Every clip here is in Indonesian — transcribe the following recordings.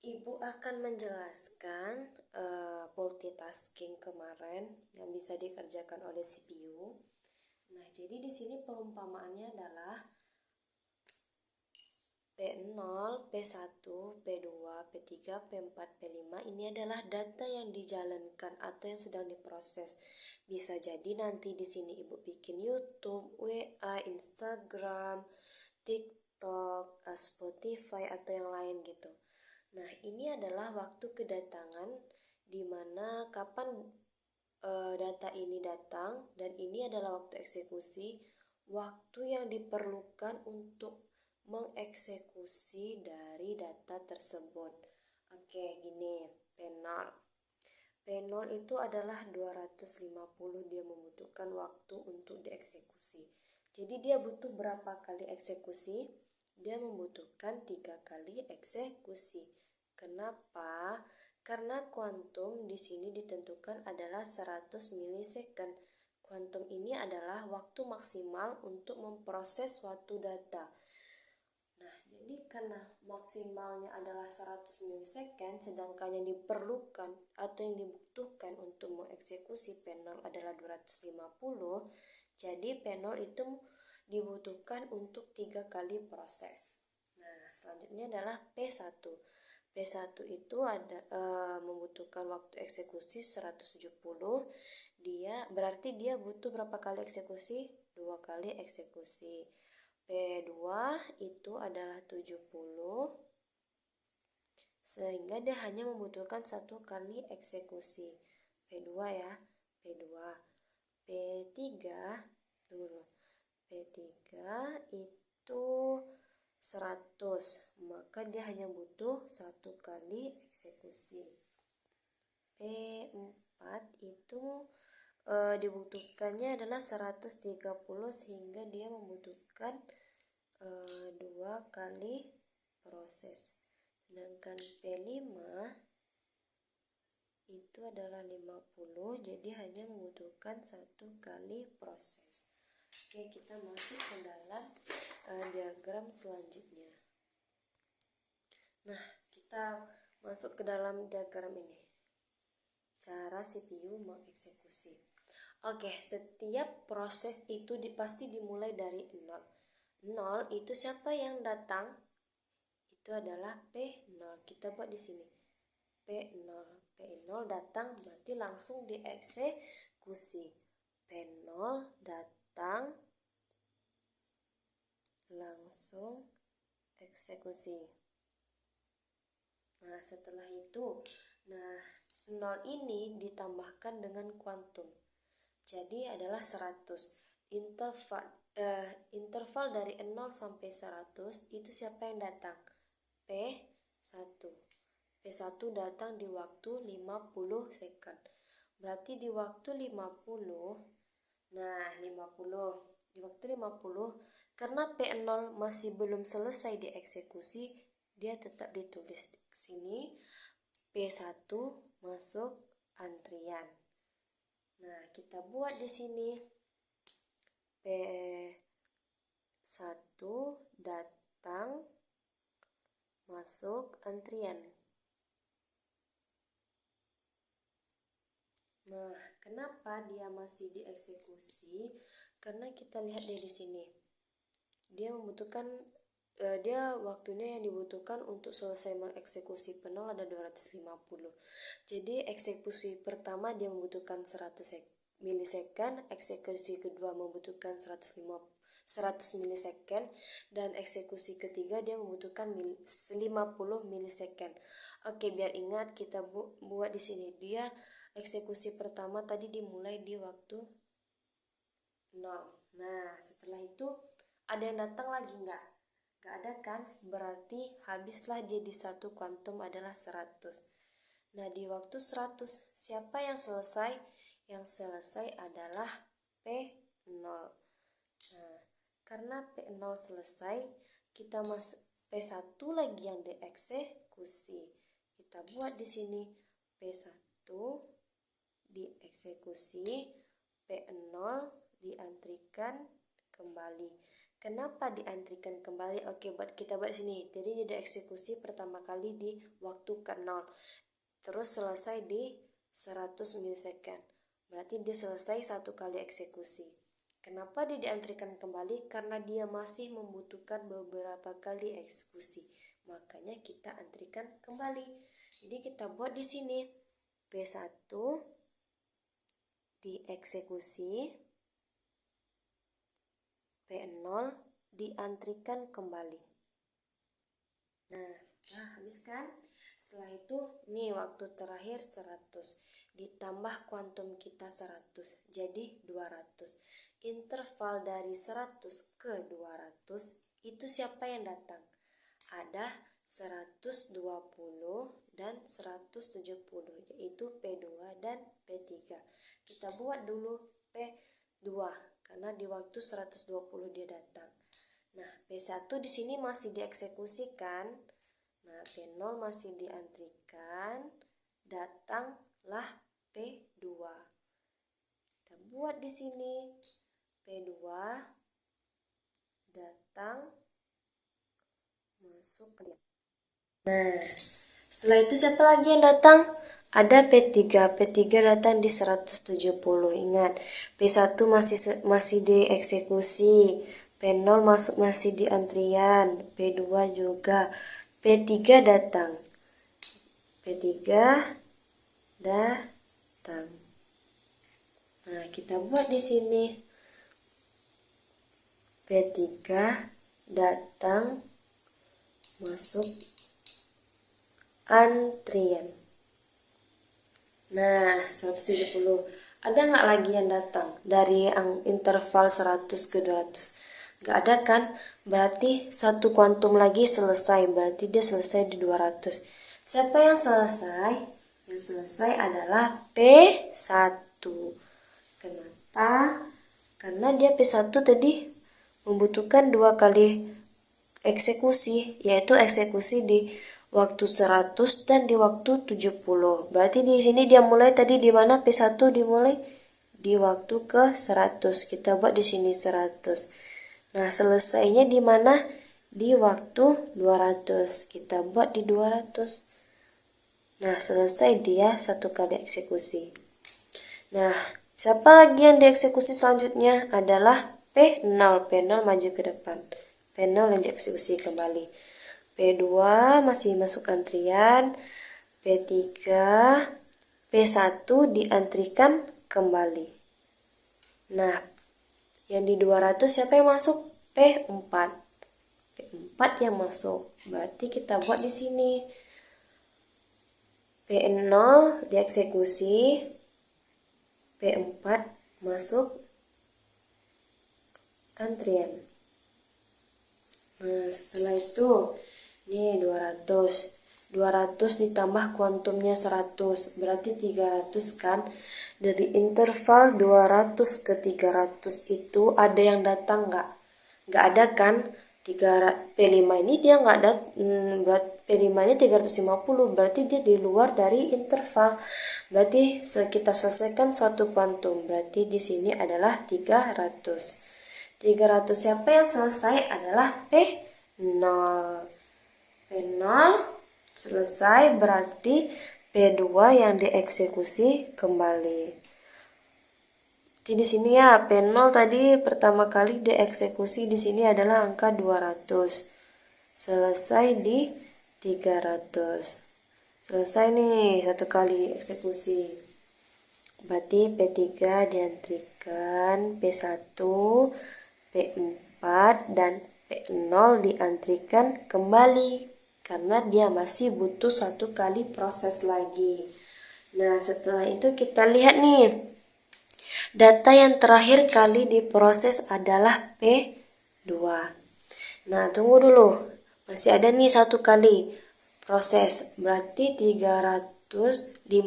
Ibu akan menjelaskan multitasking kemarin yang bisa dikerjakan oleh CPU. Nah, jadi di sini perumpamaannya adalah P0, P1, P2, P3, P4, P5 ini adalah data yang dijalankan atau yang sedang diproses. Bisa jadi nanti di sini Ibu bikin YouTube, WA, Instagram, TikTok, Spotify atau yang lain gitu. Nah, ini adalah waktu kedatangan di mana kapan data ini datang, dan ini adalah waktu eksekusi, waktu yang diperlukan untuk mengeksekusi dari data tersebut. Oke, gini, P0. P0 itu adalah 250, dia membutuhkan waktu untuk dieksekusi. Jadi dia butuh berapa kali eksekusi? Dia membutuhkan 3 kali eksekusi. Kenapa? Karena kuantum di sini ditentukan adalah 100 milisecond. Kuantum ini adalah waktu maksimal untuk memproses suatu data. Nah, jadi karena maksimalnya adalah 100 milisecond, sedangkan yang diperlukan atau yang dibutuhkan untuk mengeksekusi P0 adalah 250, jadi P0 itu dibutuhkan untuk 3 kali proses. Nah, selanjutnya adalah P1. P1 itu membutuhkan waktu eksekusi 170. Berarti dia butuh berapa kali eksekusi? 2 kali eksekusi. P2 itu adalah 70, sehingga dia hanya membutuhkan 1 kali eksekusi. P2 ya, P2. P3, tunggu dulu. P3 itu 100, maka dia hanya butuh 1 kali eksekusi. P4 itu dibutuhkannya adalah 130, sehingga dia membutuhkan 2 kali proses. Sedangkan P5 itu adalah 50, jadi hanya membutuhkan 1 kali proses. Oke, kita masuk ke dalam diagram selanjutnya. Nah, kita masuk ke dalam diagram ini. Cara CPU mengeksekusi. Oke, setiap proses itu pasti dimulai dari 0. 0 itu siapa yang datang? Itu adalah P0. Kita buat di sini. P0. P0 datang berarti langsung dieksekusi. P0 datang langsung eksekusi. Nah, setelah itu, 0 ini ditambahkan dengan kuantum. Jadi adalah 100. Interval dari 0 sampai 100 itu siapa yang datang? P1. P1 datang di waktu 50 second. Berarti di waktu 50, di waktu 50, karena P0 masih belum selesai dieksekusi, dia tetap ditulis di sini P1 masuk antrian. Nah, kita buat di sini P1 datang masuk antrian. Nah, kenapa dia masih dieksekusi? Karena kita lihat dari sini. Dia membutuhkan waktunya yang dibutuhkan untuk selesai mengeksekusi P0 ada 250. Jadi eksekusi pertama dia membutuhkan 100 milisecond, eksekusi kedua membutuhkan 100 milisecond, dan eksekusi ketiga dia membutuhkan 50 milisecond. Oke, biar ingat kita buat di sini. Dia eksekusi pertama tadi dimulai di waktu 0. Nah, setelah itu ada yang datang lagi enggak? Enggak ada kan? Berarti habislah dia di satu kuantum adalah 100. Nah, di waktu 100 siapa yang selesai? Yang selesai adalah P0. Nah, karena P0 selesai, kita P1 lagi yang dieksekusi. Kita buat di sini P1 dieksekusi, P0 diantrikan kembali. Kenapa diantrikan kembali? Oke, kita buat sini. Jadi dia dieksekusi pertama kali di waktu ke-0. Terus selesai di 100 milisecond. Berarti dia selesai satu kali eksekusi. Kenapa dia diantrikan kembali? Karena dia masih membutuhkan beberapa kali eksekusi. Makanya kita antrikan kembali. Jadi kita buat di sini P1 dieksekusi, P0 diantrikan kembali. Nah, habis kan? Setelah itu, nih waktu terakhir 100. Ditambah kuantum kita 100, jadi 200. Interval dari 100 ke 200, itu siapa yang datang? Ada 120 dan 170, yaitu P2 dan P3. Kita buat dulu P2, karena di waktu 120 dia datang. Nah, P1 di sini masih dieksekusikan. Nah, P0 masih diantrikan, datanglah P2. Kita buat di sini P2 datang, masuk ke dia. Nah, setelah itu siapa lagi yang datang? Ada P3. P3 datang di 170. Ingat, P1 masih dieksekusi, P0 masih di antrian, P2 juga. P3 datang. P3 datang. Nah, kita buat di sini P3 datang, masuk antrian. Nah, 170. Ada nggak lagi yang datang dari interval 100 ke 200? Nggak ada kan? Berarti satu kuantum lagi selesai. Berarti dia selesai di 200. Siapa yang selesai? Yang selesai adalah P1. Kenapa? Karena dia P1 tadi membutuhkan 2 kali eksekusi, yaitu eksekusi di waktu 100 dan di waktu 70. Berarti di sini dia mulai tadi di mana? P1 dimulai di waktu ke 100. Kita buat di sini 100. Nah, selesainya di mana? Di waktu 200. Kita buat di 200. Nah, selesai dia satu kali eksekusi. Nah, siapa lagi yang dieksekusi selanjutnya? Adalah P0. P0 maju ke depan. P0 yang dieksekusi kembali. P2 masih masuk antrian. P3, P1 diantrikan kembali. Nah, yang di 200 siapa yang masuk? P4. P4 yang masuk. Berarti kita buat di sini. P0 dieksekusi, P4 masuk antrian. Nah, setelah itu nih 200 ditambah kuantumnya 100, berarti 300 kan. Dari interval 200 ke 300 itu ada yang datang nggak? Nggak ada kan? P5 ini dia nggak ada, P5 ini 350, berarti dia di luar dari interval. Berarti kita selesaikan suatu kuantum, berarti di sini adalah 300. Siapa yang selesai? Adalah P0. P0 selesai, berarti P2 yang dieksekusi kembali. Jadi di sini ya P0 tadi pertama kali dieksekusi di sini adalah angka 200. Selesai di 300. Selesai nih satu kali eksekusi. Berarti P3 diantrikan, P1, P4 dan P0 diantrikan kembali karena dia masih butuh satu kali proses lagi. Nah, setelah itu kita lihat nih. Data yang terakhir kali diproses adalah P2. Nah, tunggu dulu. Masih ada nih satu kali proses. Berarti 350.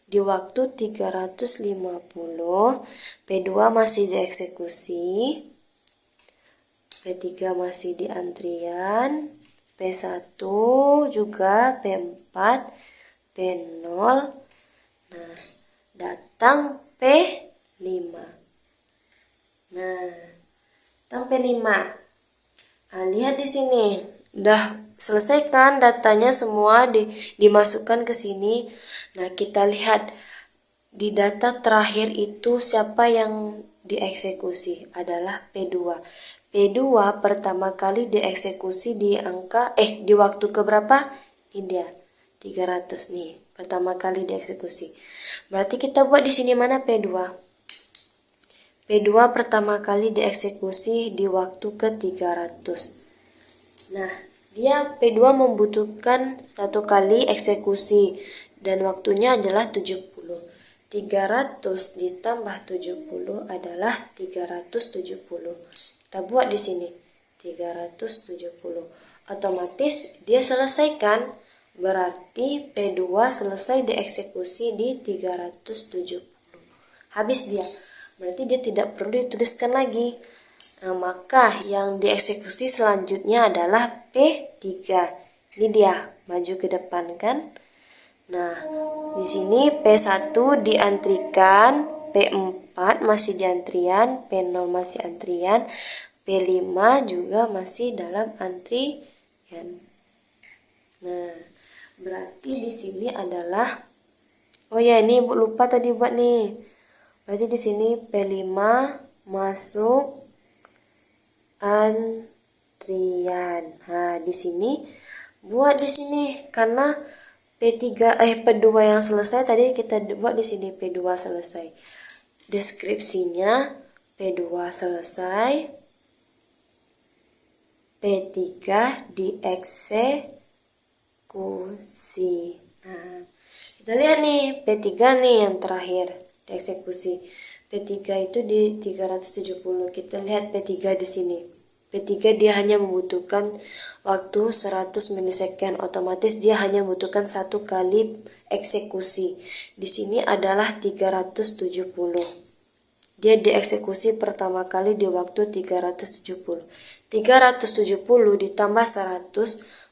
Di waktu 350, P2 masih dieksekusi. P3 masih di antrian. P1 juga, P4, P0. Nah, datang P5. Nah, sampai 5. Nah, lihat di sini. Udah selesai kan datanya semua dimasukkan ke sini. Nah, kita lihat di data terakhir itu siapa yang dieksekusi adalah P2. P2 pertama kali dieksekusi di di waktu keberapa? Ini dia 300 nih. Pertama kali dieksekusi. Berarti kita buat di sini mana P2? P2 pertama kali dieksekusi di waktu ke-300. Nah, dia P2 membutuhkan satu kali eksekusi dan waktunya adalah 70. 300 ditambah 70 adalah 370. Kita buat di sini 370. Otomatis dia selesai kan? Berarti P2 selesai dieksekusi di 370. Habis dia. Berarti dia tidak perlu dituliskan lagi. Nah, maka yang dieksekusi selanjutnya adalah P3. Ini dia, maju ke depan kan? Nah, di sini P1 diantrikan, P4 masih di antrian, P0 masih antrian, P5 juga masih dalam antrian. Nah, berarti di sini adalah ini Ibu lupa tadi buat nih. Berarti di sini P5 masuk antrian. Nah, di sini buat di sini karena P2 yang selesai tadi kita buat di sini P2 selesai. Deskripsinya P2 selesai, P3 dieksekusi. Nah, kita lihat nih P3 nih yang terakhir dieksekusi. P3 itu di 370. Kita lihat P3 di sini. P3 dia hanya membutuhkan waktu 100 milisecond, otomatis dia hanya membutuhkan satu kali eksekusi. Di sini adalah 370. Dia dieksekusi pertama kali di waktu 370. 370 ditambah 100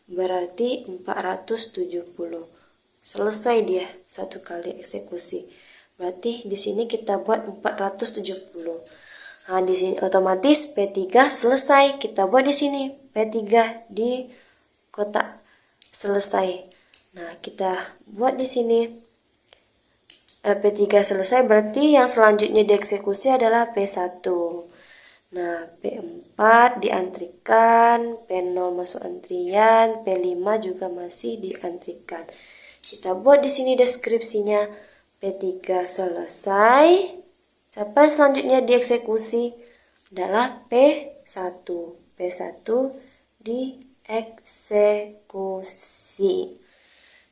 berarti 470. Selesai dia satu kali eksekusi. Berarti di sini kita buat 470. Nah, di sini otomatis P3 selesai. Kita buat di sini P3 di kotak selesai. Nah, kita buat di sini P3 selesai, berarti yang selanjutnya dieksekusi adalah P1. Nah, P4 diantrikan, P0 masuk antrian, P5 juga masih diantrikan. Kita buat di sini deskripsinya. P3 selesai. Siapa selanjutnya dieksekusi adalah P1. P1 dieksekusi.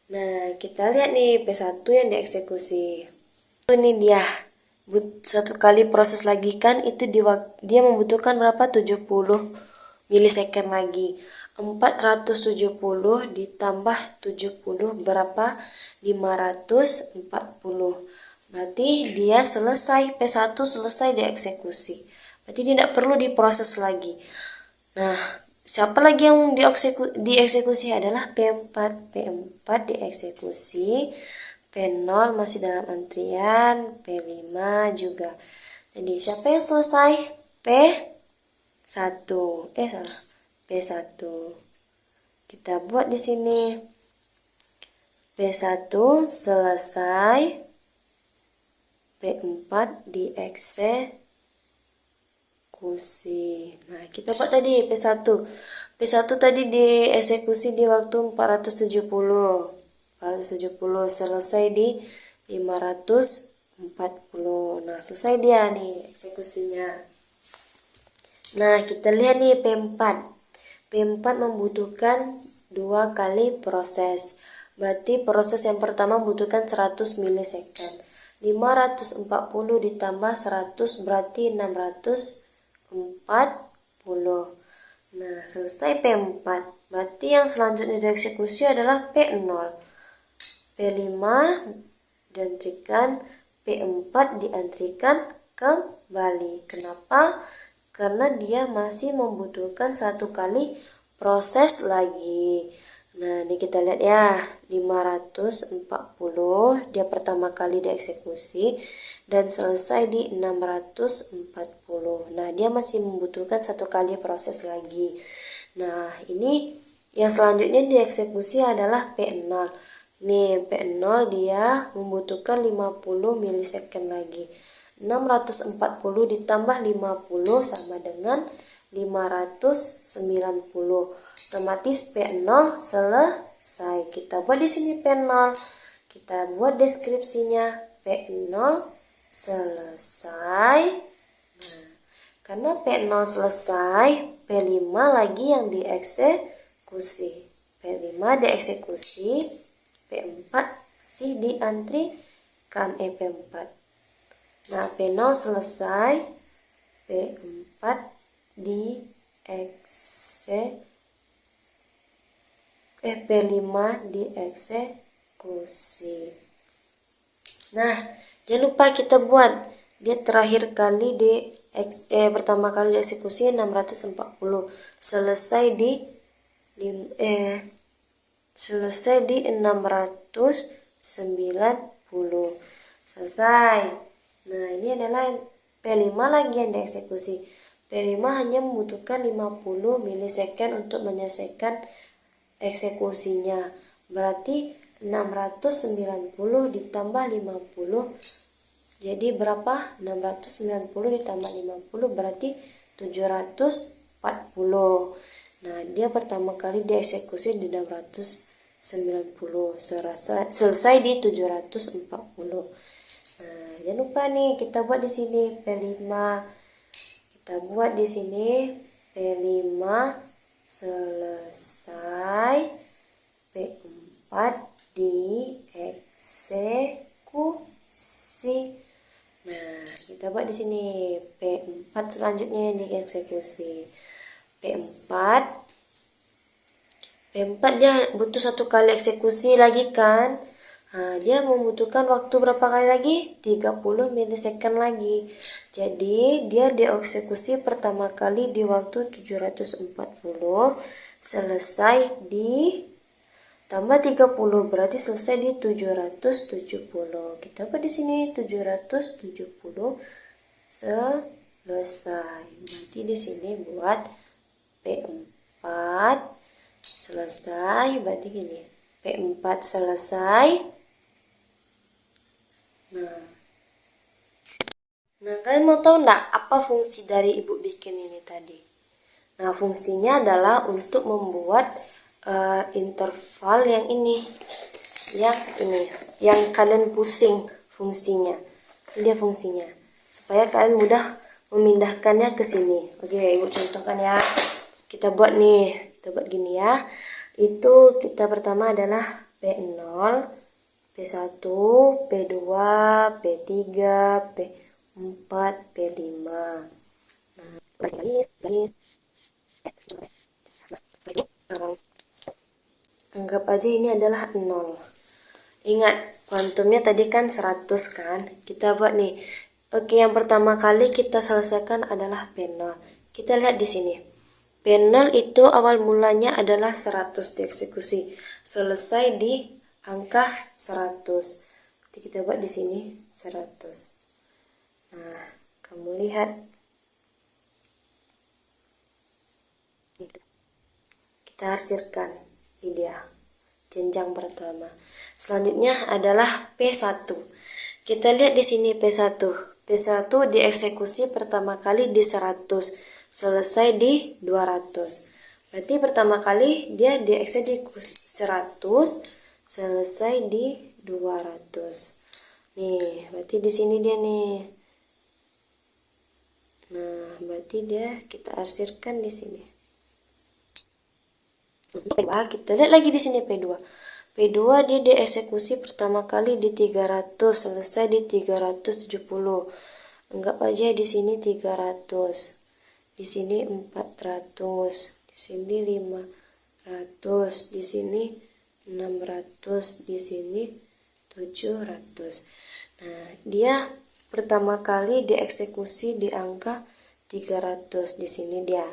Nah, kita lihat nih P1 yang dieksekusi. Ini dia. Satu kali proses lagi kan itu dia membutuhkan berapa? 70 milisecond lagi. 470 ditambah 70 berapa? 540. Berarti dia selesai, P1 selesai dieksekusi. Berarti dia tidak perlu diproses lagi. Nah, siapa lagi yang dieksekusi adalah P4. P4 dieksekusi, P0 masih dalam antrian, P5 juga. Jadi siapa yang selesai? P1. P1. Kita buat di sini. P1 selesai. P4 dieksekusi. Nah, kita buat tadi P1. P1 tadi dieksekusi di waktu 470. Selesai di 540. Nah, selesai dia nih eksekusinya. Nah, kita lihat nih P4. P4 membutuhkan 2 kali proses. Berarti proses yang pertama membutuhkan 100 milisecond. 540 ditambah 100 berarti 640. Nah, selesai P4. Berarti yang selanjutnya dieksekusi adalah P0. P5 diantrikan, P4 diantrikan kembali. Kenapa? Karena dia masih membutuhkan satu kali proses lagi. Nah, ini kita lihat ya, 540 dia pertama kali dieksekusi, dan selesai di 640. Nah, dia masih membutuhkan satu kali proses lagi. Nah, ini yang selanjutnya dieksekusi adalah P0. Nih, P0 dia membutuhkan 50 milisecond lagi. 640 ditambah 50 sama dengan 590. Otomatis P0 selesai. Kita buat di sini P0. Kita buat deskripsinya. P0 selesai. Nah, karena P0 selesai, P5 lagi yang dieksekusi. P5 dieksekusi, P4 sih diantrikan P4. Nah, P0 selesai, P4 P5 dieksekusi. Nah, jangan lupa kita buat dia terakhir kali pertama kali dieksekusi 640, selesai di 690. Selesai. Nah, ini adalah P5 lagi yang dieksekusi. P5 hanya membutuhkan 50 milisecond untuk menyelesaikan eksekusinya. Berarti 690 ditambah 50 jadi berapa? 690 ditambah 50 berarti 740. Nah, dia pertama kali dieksekusi di 690, selesai di 740. Nah, jangan lupa nih kita buat di sini P5. Kita buat di sini P5 selesai, P4 dieksekusi. Nah, kita buat di sini P4 selanjutnya yang dieksekusi. P4 dia butuh satu kali eksekusi lagi kan. Nah, dia membutuhkan waktu berapa kali lagi? 30 milisecond lagi. Jadi dia dieksekusi pertama kali di waktu 740, selesai di tambah 30 berarti selesai di 770. Kita buat di sini 770 selesai. Berarti di sini buat P4 selesai, berarti gini. P4 selesai. Nah, kalian mau tahu enggak apa fungsi dari ibu bikin ini tadi? Nah, fungsinya adalah untuk membuat interval yang ini, yang kalian pusing fungsinya. Ini dia fungsinya, supaya kalian mudah memindahkannya ke sini. Oke, ibu contohkan ya. Kita buat nih, kita buat gini ya. Itu kita pertama adalah P0, P1, P2, P3, P4, P5. Nah, garis. Anggap aja ini adalah 0. Ingat, kuantumnya tadi kan 100 kan? Kita buat nih. Oke, yang pertama kali kita selesaikan adalah P0. Kita lihat di sini. P0 itu awal mulanya adalah 100 dieksekusi. Selesai di angka 100. Jadi kita buat di sini 100. Nah, kamu lihat. Kita arsirkan. Ini dia jenjang pertama. Selanjutnya adalah P1. Kita lihat di sini P1. P1 dieksekusi pertama kali di 100, selesai di 200. Berarti pertama kali dia dieksekusi 100, selesai di 200. Nih, berarti di sini dia nih. Nah, berarti dia kita arsirkan di sini. Kita lihat lagi di sini P2. P2 dia dieksekusi pertama kali di 300, selesai di 370. Anggap aja di sini 300. Di sini 400, di sini 500, di sini 600, di sini 700. Nah, dia pertama kali dieksekusi di angka 300. Di sini dia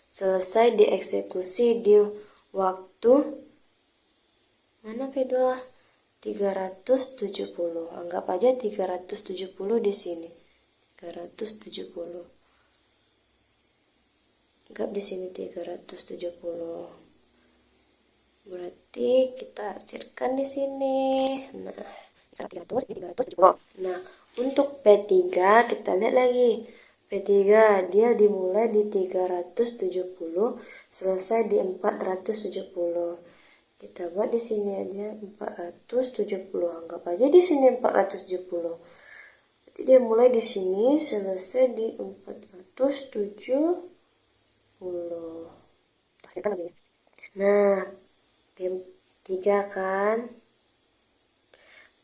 selesai dieksekusi di waktu mana P2? 370. Anggap aja 370 di sini. 370. Anggap di sini 370. Berarti kita hasilkan di sini. Nah, 300 ini 370. Nah, untuk P3 kita lihat lagi. P3 dia dimulai di 370, selesai di 470. Kita buat di sini aja 470. Anggap aja di sini 470. Jadi dia mulai di sini, selesai di 470. Nah, P3 kan.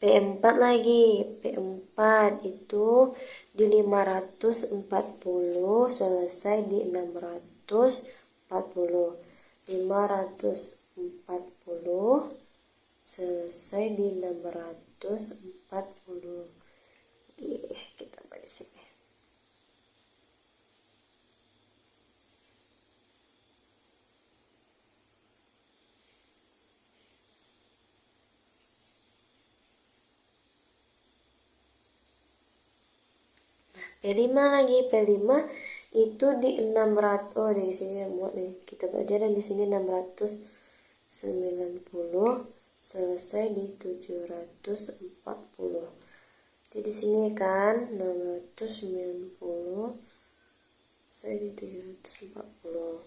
P4 lagi. P4 itu di 540, selesai di 640. 540 selesai di 640. Kita balik sini. P5 lagi. P5 itu di 600. Oh, di sini muat nih. Kita belajar di sini 690, selesai di 740. Jadi di sini kan 690, selesai di 740.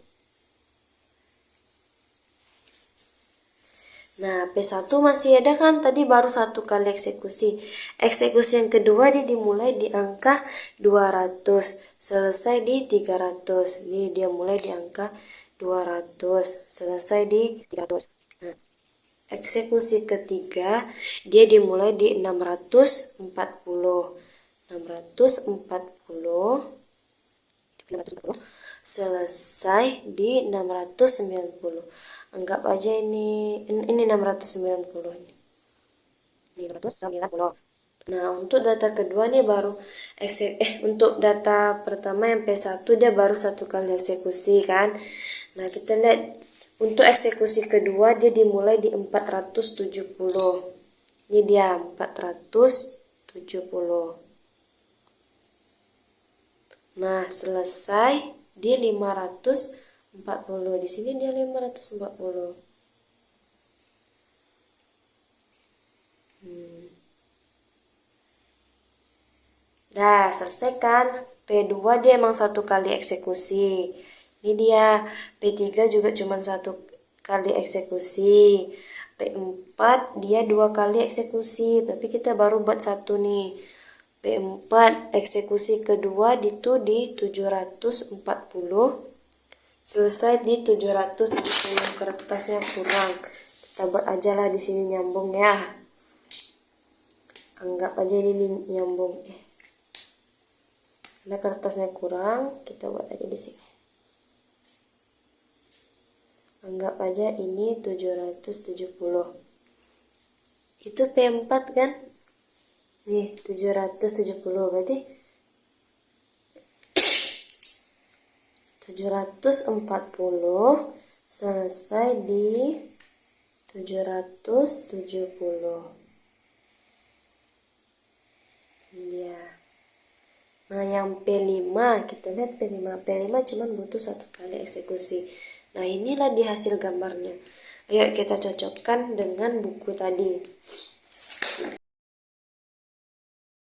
Nah, P1 masih ada kan, tadi baru satu kali eksekusi. Eksekusi yang kedua dia dimulai di angka 200, selesai di 300. Jadi dia mulai di angka 200, selesai di 300. Nah, eksekusi ketiga dia dimulai di 640. 640 selesai di 690. Anggap aja ini 690 ini 690. Nah, untuk data kedua nih baru untuk data pertama yang P1 dia baru satu kali eksekusi kan. Nah, kita lihat untuk eksekusi kedua dia dimulai di 470. Ini dia 470. Nah, selesai di 540. Di sini dia 540. Dah, selesai kan? P2 dia emang satu kali eksekusi. Ini dia. P3 juga cuma satu kali eksekusi. P4 dia 2 kali eksekusi, tapi kita baru buat satu nih. P4 eksekusi kedua itu di 740. Selesai di 770. Kertasnya kurang. Kita buat aja lah di sini nyambung ya. Anggap aja ini nyambung. Karena kertasnya kurang, kita buat aja di sini. Anggap aja ini 770. Itu P4 kan? Nih, 770 berarti 740 selesai di 770. Ini dia. Nah, yang P5 kita lihat P5 cuma butuh satu kali eksekusi. Nah, inilah di hasil gambarnya. Ayo kita cocokkan dengan buku tadi.